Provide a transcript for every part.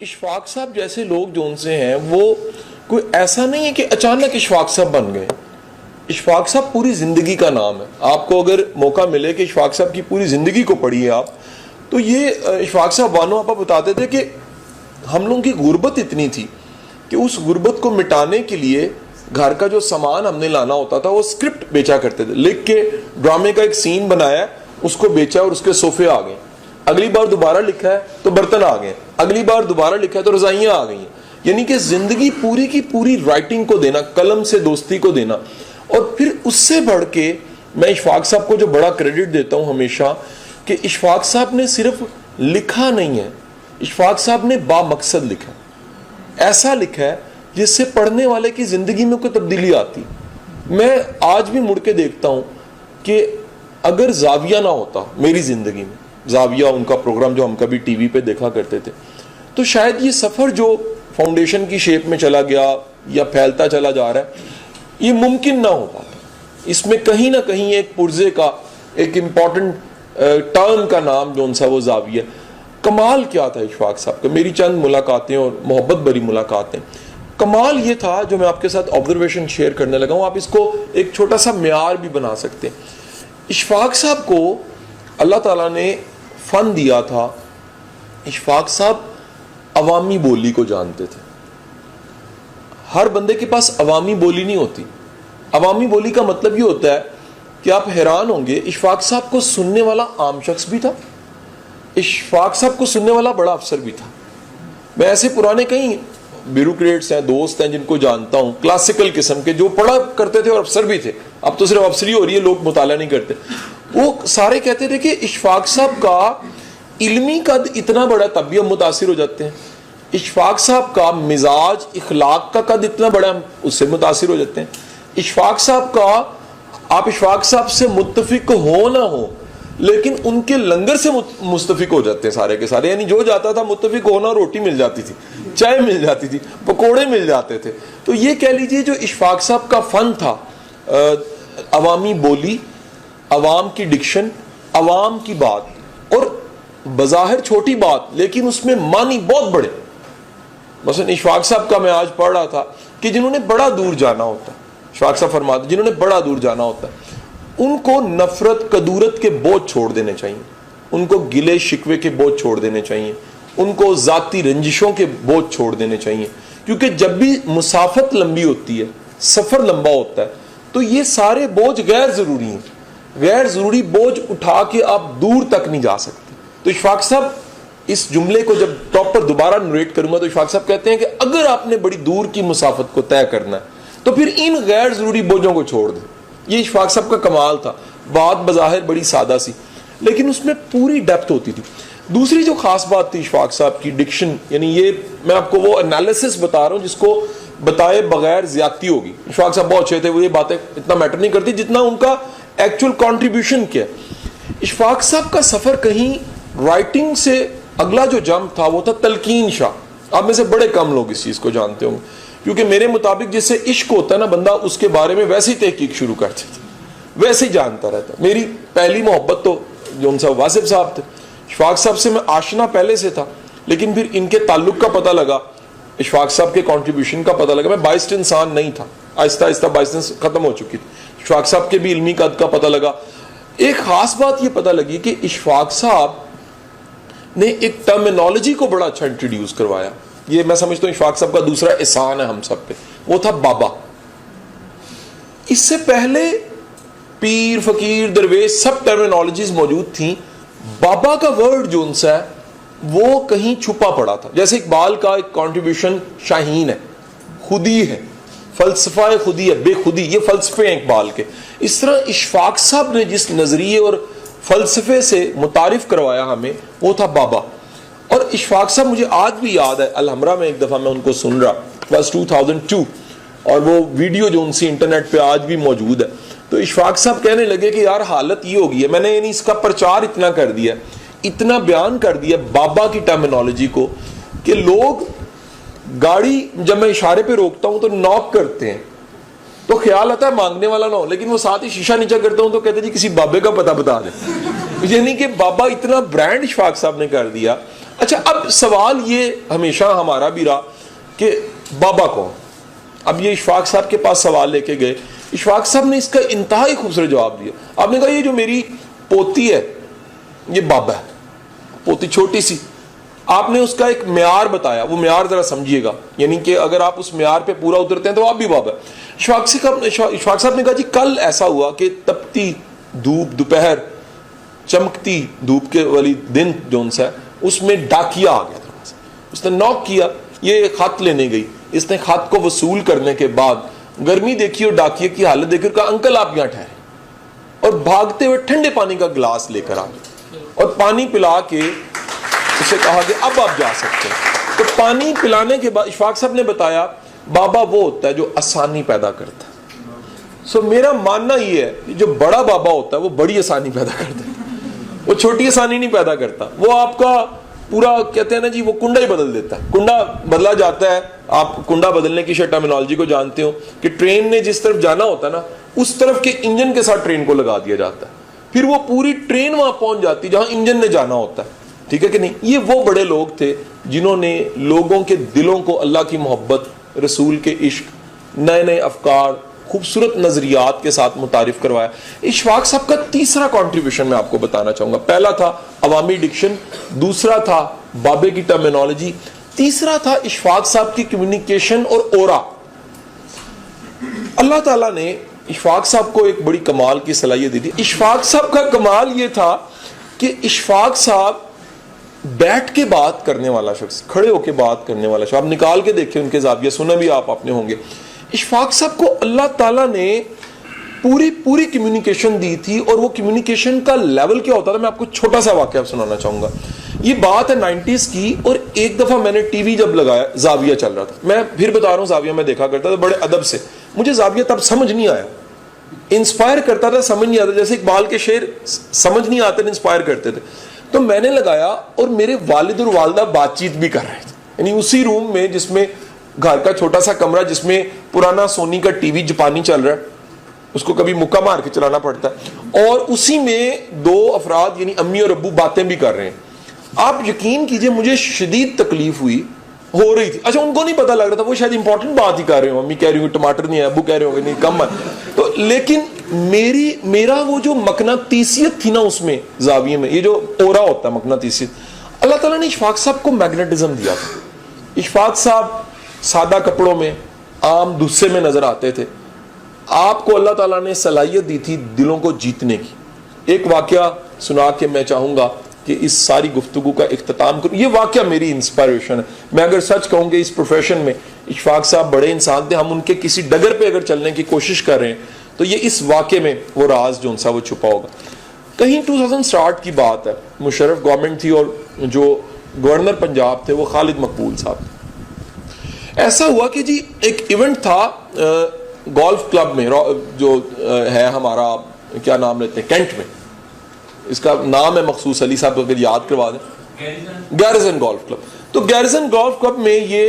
इशफाक साहब जैसे लोग जो उनसे हैं वो कोई ऐसा नहीं है कि अचानक इशफाक साहब बन गए। इशफाक साहब पूरी ज़िंदगी का नाम है। आपको अगर मौका मिले कि इशफाक साहब की पूरी ज़िंदगी को पढ़िए आप, तो ये इशफाक साहब वानो आपा बताते थे कि हम लोगों की गुर्बत इतनी थी कि उस गुर्बत को मिटाने के लिए घर का जो सामान हमने लाना होता था वो स्क्रिप्ट बेचा करते थे, लिख के ड्रामे का एक सीन बनाया, उसको बेचा और उसके सोफे आ गए। अगली बार दोबारा लिखा है तो बर्तन आ गए, अगली बार दोबारा लिखा है तो रजाइयां आ गई। यानी कि जिंदगी पूरी की पूरी राइटिंग को देना, कलम से दोस्ती को देना। और फिर उससे बढ़ के मैं इशफाक साहब को जो बड़ा क्रेडिट देता हूं हमेशा, कि इशफाक साहब ने सिर्फ लिखा नहीं है, इशफाक साहब ने बामकसद लिखा, ऐसा लिखा है जिससे पढ़ने वाले की जिंदगी में कोई तब्दीली आती। मैं आज भी मुड़ के देखता हूं कि अगर जाविया ना होता मेरी जिंदगी में, जाविया उनका प्रोग्राम जो हम कभी टीवी पे देखा करते थे, तो शायद ये सफर जो फाउंडेशन की शेप में चला गया या फैलता चला जा रहा है, ये मुमकिन ना हो पाता। इसमें कहीं ना कहीं एक पुर्जे का एक इम्पॉर्टेंट टर्न का नाम जो उनसा वो जाविया। कमाल क्या था इशफाक साहब का, मेरी चंद मुलाकातें और मोहब्बत भरी मुलाकातें, कमाल ये था जो मैं आपके साथ ऑब्जर्वेशन शेयर करने लगा हूं। आप इसको एक छोटा सा म्यार भी बना सकते हैं। इशफाक साहब को अल्लाह ताला ने फन दिया था। इशफाक साहब अवामी बोली को जानते थे। हर बंदे के पास अवामी बोली नहीं होती। अवामी बोली का मतलब ये होता है कि आप हैरान होंगे, इशफाक साहब को सुनने वाला आम शख्स भी था, इशफाक साहब को सुनने वाला बड़ा अफसर भी था। मैं ऐसे पुराने कई ब्यूरोक्रेट्स हैं, दोस्त हैं जिनको जानता हूं, क्लासिकल किस्म के, जो पढ़ा करते थे और अफसर भी थे। अब तो सिर्फ अफसरी हो रही है, लोग मुताला नहीं करते। वो सारे कहते थे कि इशफाक साहब का इल्मी कद इतना बड़ा, तब भी हम मुतासिर हो जाते हैं। इशफाक साहब का मिजाज इखलाक का कद इतना बड़ा, हम उससे मुतासिर हो जाते हैं। इशफाक साहब का, आप इशफाक साहब से मुत्तफिक हो ना हो, लेकिन उनके लंगर से मुस्तफिक हो जाते हैं सारे के सारे। यानी जो जाता था मुत्तफिक होना, रोटी मिल जाती थी, चाय मिल जाती थी, पकोड़े मिल जाते थे। तो ये कह लीजिए जो इशफाक साहब का फन था, अवामी बोली, अवाम की डिक्शन, अवाम की बात, और बज़ाहिर छोटी बात लेकिन उसमें मानी बहुत बड़े। मसलन इशफाक साहब का मैं आज पढ़ रहा था कि जिन्होंने बड़ा दूर जाना होता, इशफाक साहब फरमाते जिन्होंने बड़ा दूर जाना होता, उनको नफरत कदूरत के बोझ छोड़ देने चाहिए, उनको गिले शिकवे के बोझ छोड़ देने चाहिए, उनको जाती रंजिशों के बोझ छोड़ देने चाहिए। क्योंकि जब भी मुसाफत लंबी होती है, सफर लंबा होता है, तो ये सारे बोझ गैर जरूरी हैं। गैर जरूरी बोझ उठा के आप दूर तक नहीं जा सकते। तो इशफाक साहब, इस जुमले को जब प्रॉपर दोबारा नरेट करूंगा तो इशफाक साहब कहते हैं कि अगर आपने बड़ी दूर की मुसाफत को तय करना है तो फिर इन गैर जरूरी बोझों को छोड़ दें। ये इशफाक साहब का कमाल था। बात बज़ाहिर बड़ी सादा सी, लेकिन उसमें पूरी डेप्थ होती थी। दूसरी जो खास बात थी इशफाक साहब की, डिक्शन। यानी ये मैं आपको वो एनालिसिस बता रहा हूँ जिसको बताए बगैर ज्यादती होगी। इशफाक साहब बहुत अच्छे थे, वो ये बातें इतना मैटर नहीं करती जितना उनका एक्चुअल कॉन्ट्रीब्यूशन क्या। इशफाक साहब का सफर कहीं राइटिंग से अगला जो जंप था वो था तलकीन शाह। आप में से बड़े कम लोग इस चीज को जानते होंगे, क्योंकि मेरे मुताबिक जिससे इश्क होता है ना, बंदा उसके बारे में वैसे ही तहकीक शुरू कर देता, वैसे ही जानता रहता। मेरी पहली मोहब्बत तो जो उनसे वासिफ साहब थे। इशफाक साहब से मैं आशना पहले से था, लेकिन फिर इनके ताल्लुक का पता लगा, इशफाक साहब के कॉन्ट्रीब्यूशन का पता लगा। मैं बाइस्ड इंसान नहीं था, आहिस्ता आहिस्ता बाइस्ड खत्म हो चुकी थी। इशफाक साहब के भी इल्मी कद का पता लगा। एक खास बात यह पता लगी कि इशफाक साहब ने एक टर्मिनोलॉजी को बड़ा अच्छा इंट्रोड्यूस करवाया। ये मैं समझता हूं इशफाक साहब का दूसरा एहसान है हम सब पे, वो था बाबा। इससे पहले पीर, फकीर, दरवेश सब टर्मिनोलॉजीज मौजूद थी। बाबा का वर्ड जो उनसा है वो कहीं छुपा पड़ा था। जैसे इकबाल का एक कंट्रीब्यूशन शाहीन है, खुदी है, फलसफा खुदी है, बेखुदी, ये फलसफे हैं इकबाल के। इस तरह इशफाक साहब ने जिस नजरिए और फलसफे से मुतारिफ करवाया हमें, वो था बाबा। और इशफाक साहब मुझे आज भी याद है, अलहमरा में एक दफ़ा मैं उनको सुन रहा, बस 2002, और वो वीडियो जो उनसे इंटरनेट पे आज भी मौजूद है। तो इशफाक साहब कहने लगे कि यार हालत ये हो गई है, मैंने यानी इसका प्रचार इतना कर दिया, इतना बयान कर दिया बाबा की टर्मिनोलॉजी को, कि लोग गाड़ी जब मैं इशारे पे रोकता हूं तो नॉक करते हैं, तो ख्याल आता है मांगने वाला ना हो, लेकिन वो साथ ही शीशा नीचा करता हूं तो कहते जी किसी बाबे का पता बता दे। यानी कि बाबा इतना ब्रांड इशफाक साहब ने कर दिया। अच्छा, अब सवाल ये हमेशा हमारा भी रहा कि बाबा कौन। अब ये इशफाक साहब के पास सवाल लेके गए, इशफाक साहब ने इसका इंतहाई खूबसूरत जवाब दिया। आपने कहा ये जो मेरी पोती है ये बाबा है, पोती छोटी सी। आपने उसका एक म्यार बताया, वो म्यार जरा समझिएगा, यानी कि अगर आप उस म्यार पे पूरा उतरते हैं तो आप भी बाबा है। इशफाक साहब ने कहा जी कल ऐसा हुआ कि तपती धूप, दोपहर, चमकती धूप के वाली दिन जो सा उसमें डाकिया आ गया थोड़ा सा, उसने नॉक किया, ये खत लेने गई, इसने खत को वसूल करने के बाद गर्मी देखी और डाकिये की हालत देखकर कहा अंकल आप यहां ठहरे, और भागते हुए ठंडे पानी का गिलास लेकर आ गए और पानी पिला के उसे कहा कि अब आप जा सकते हैं। तो पानी पिलाने के बाद इशफाक साहब ने बताया बाबा वो होता है जो आसानी पैदा करता है। सो मेरा मानना ये है कि जो बड़ा बाबा होता है वो बड़ी आसानी पैदा करता है, वो छोटी आसानी नहीं पैदा करता। वो आपका पूरा कहते हैं ना जी, वो कुंडा ही बदल देता है। कुंडा बदला जाता है, आप कुंडा बदलने की शायद टर्मिनोलॉजी को जानते हो कि ट्रेन ने जिस तरफ जाना होता है ना, उस तरफ के इंजन के साथ ट्रेन को लगा दिया जाता है, फिर वो पूरी ट्रेन वहां पहुंच जाती है जहां इंजन ने जाना होता है। ठीक है कि नहीं? ये वो बड़े लोग थे जिन्होंने लोगों के दिलों को अल्लाह की मोहब्बत, रसूल के इश्क, नए नए अफकार, खूबसूरत नजरियात के साथ मुतारिफ करवाया। इशफाक साहब का तीसरा कंट्रीब्यूशन मैं आपको बताना चाहूंगा। पहला था अवामी डिक्शन, दूसरा था बाबे की टर्मिनोलॉजी, तीसरा था इशफाक साहब की कम्युनिकेशन और ओरा। अल्लाह ताला ने इशफाक साहब को एक बड़ी कमाल की सलाहियत दी थी। इशफाक साहब का कमाल यह था कि इशफाक साहब बैठ के बात करने वाला शख्स, खड़े होके बात करने वाला शख्स, आप निकाल के देखें उनके जाविया, सुना भी आप अपने होंगे। इशफाक साहब को अल्लाह ताला ने पूरी कम्युनिकेशन दी थी, और वो कम्युनिकेशन का लेवल क्या होता था मैं आपको छोटा सा वाकया सुनाना चाहूंगा। ये बात है 90s की, और एक दफा मैंने टीवी जब लगाया, जाविया चल रहा था, मैं फिर बता रहा हूँ जाविया में देखा करता था बड़े अदब से। मुझे जाविया तब समझ नहीं आया, इंस्पायर करता था, समझ नहीं आता, जैसे इकबाल के शेर समझ नहीं आते, इंस्पायर करते थे। तो मैंने लगाया और मेरे वालिद और वालदा बातचीत भी कर रहे थे, यानी उसी रूम में जिसमें घर का छोटा सा कमरा जिसमें पुराना सोनी का टीवी जापानी चल रहा है, उसको कभी मुक्का मार के चलाना पड़ता है, और उसी में दो अफराद यानी अम्मी और अब्बू बातें भी कर रहे हैं। आप यकीन कीजिए मुझे शदीद तकलीफ हो रही थी। अच्छा, उनको नहीं पता लग रहा था, वो शायद इंपॉर्टेंट बात ही कर रहे हो, अम्मी कह रही हो टमाटर नहीं है, अब्बू कह रहे होंगे नहीं कम है, तो लेकिन मेरा वो जो मकनातीसियत थी ना उसमें जाविये में, ये जो ओरा होता है मकनातीसियत, अल्लाह ताला ने इशफाक साहब को मैग्नेटिज्म दिया था। इशफाक साहब सादा कपड़ों में, आम दुस्से में नजर आते थे। आपको अल्लाह ताला ने सलाहियत दी थी दिलों को जीतने की। एक वाकया सुना के मैं चाहूंगा कि इस सारी गुफ्तगू का इख्तिताम करूं। ये वाकया मेरी इंस्पायरेशन है। मैं अगर सच कहूं कि इस प्रोफेशन में इशफाक साहब बड़े इंसान थे, हम उनके किसी डगर पे अगर चलने की कोशिश कर रहे हैं तो ये इस वाकये में वो राज जो सा वो छुपा होगा। कहीं 2000 स्टार्ट की बात है, मुशर्रफ गवर्नमेंट थी और जो गवर्नर पंजाब थे वो खालिद मकबूल साहब। ऐसा हुआ कि जी एक इवेंट था गोल्फ क्लब में, जो है हमारा, क्या नाम लेते हैं, कैंट में, इसका नाम है मखसूस अली साहब अगर याद करवा दें, गैरिसन गोल्फ क्लब। तो गैरिसन गोल्फ क्लब में ये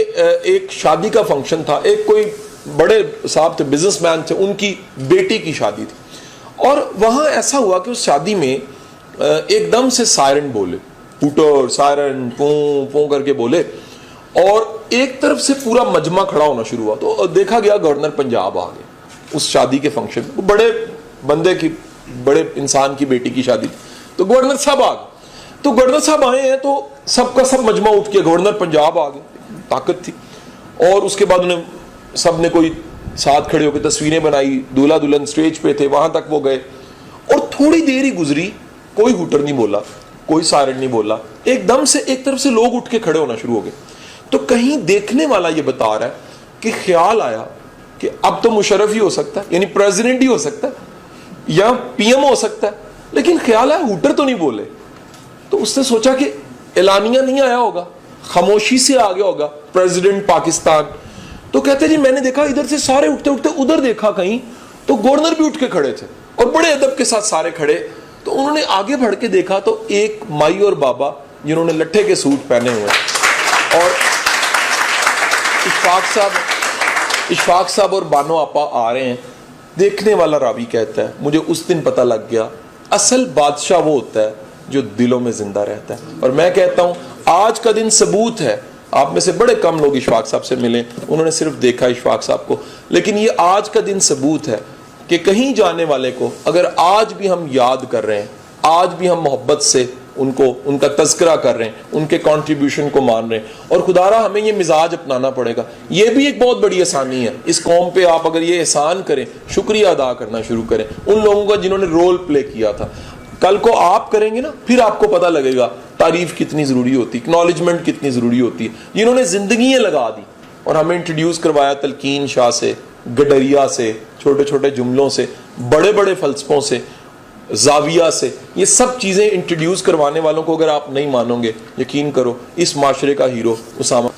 एक शादी का फंक्शन था, एक कोई बड़े साहब थे, बिजनेसमैन थे, उनकी बेटी की शादी थी। और वहां ऐसा हुआ कि उस शादी में एकदम से सायरन बोले, हूटर सायरन पू पू करके बोले, और एक तरफ से पूरा मजमा खड़ा होना शुरू हुआ। तो देखा गया गवर्नर पंजाब आ गए उस शादी के फंक्शन में, बड़े बंदे की, बड़े इंसान की बेटी की शादी, तो गवर्नर साहब आ गए। तो गवर्नर साहब आए हैं तो सबका सब मजमा उठ के गवर्नर पंजाब आ गए, ताकत थी। और उसके बाद उन्हें सब ने कोई साथ खड़े होकर तस्वीरें बनाई, दूल्हा दुल्हन स्टेज पे थे, वहां तक वो गए। और थोड़ी देर ही गुजरी, कोई हुटर नहीं बोला, कोई सायरन नहीं बोला, एकदम से एक तरफ से लोग उठ के खड़े होना शुरू हो गए। तो कहीं देखने वाला ये बता रहा है कि ख्याल आया कि अब तो मुशर्रफ ही हो सकता है, यानी प्रेसिडेंट ही हो सकता है या पीएम हो सकता है, लेकिन ख्याल आया हुटर तो नहीं बोले। तो उसने सोचा कि एलानिया नहीं आया होगा, खामोशी से आ गया होगा प्रेसिडेंट पाकिस्तान। तो कहते जी मैंने देखा इधर से सारे उठते उठते उधर देखा कहीं, तो गवर्नर भी उठ के खड़े थे और बड़े अदब के साथ सारे खड़े। तो उन्होंने आगे बढ़ के देखा तो एक माई और बाबा जिन्होंने लट्ठे के सूट पहने हुए, और इशफाक साहब और बानो आपा आ रहे हैं। देखने वाला रावी कहता है मुझे उस दिन पता लग गया असल बादशाह वो होता है जो दिलों में जिंदा रहता है। और मैं कहता हूं आज का दिन सबूत है, आप में से बड़े कम लोग इशफाक साहब से मिले, उन्होंने सिर्फ देखा इशफाक साहब को, लेकिन ये आज का दिन सबूत है कि कहीं जाने वाले को अगर आज भी हम याद कर रहे हैं, आज भी हम मोहब्बत से उनका तज़किरा कर रहे हैं, उनके कंट्रीब्यूशन को मान रहे हैं, और खुदारा हमें ये मिजाज अपनाना पड़ेगा। ये भी एक बहुत बड़ी आसानी है इस कौम पे। आप अगर ये एहसान करें, शुक्रिया अदा करना शुरू करें उन लोगों का जिन्होंने रोल प्ले किया था। कल को आप करेंगे ना, फिर आपको पता लगेगा तारीफ कितनी ज़रूरी होती, एक्नॉलेजमेंट कितनी ज़रूरी होती है। जिन्होंने ज़िंदगियाँ लगा दी और हमें इंट्रोड्यूस करवाया तलकीन शाह से, गडरिया से, छोटे छोटे जुमलों से, बड़े बड़े फ़लसफ़ों से, जाविया से, ये सब चीज़ें इंट्रोड्यूस करवाने वालों को अगर आप नहीं मानोगे, यकीन करो इस माशरे का हीरो उसामा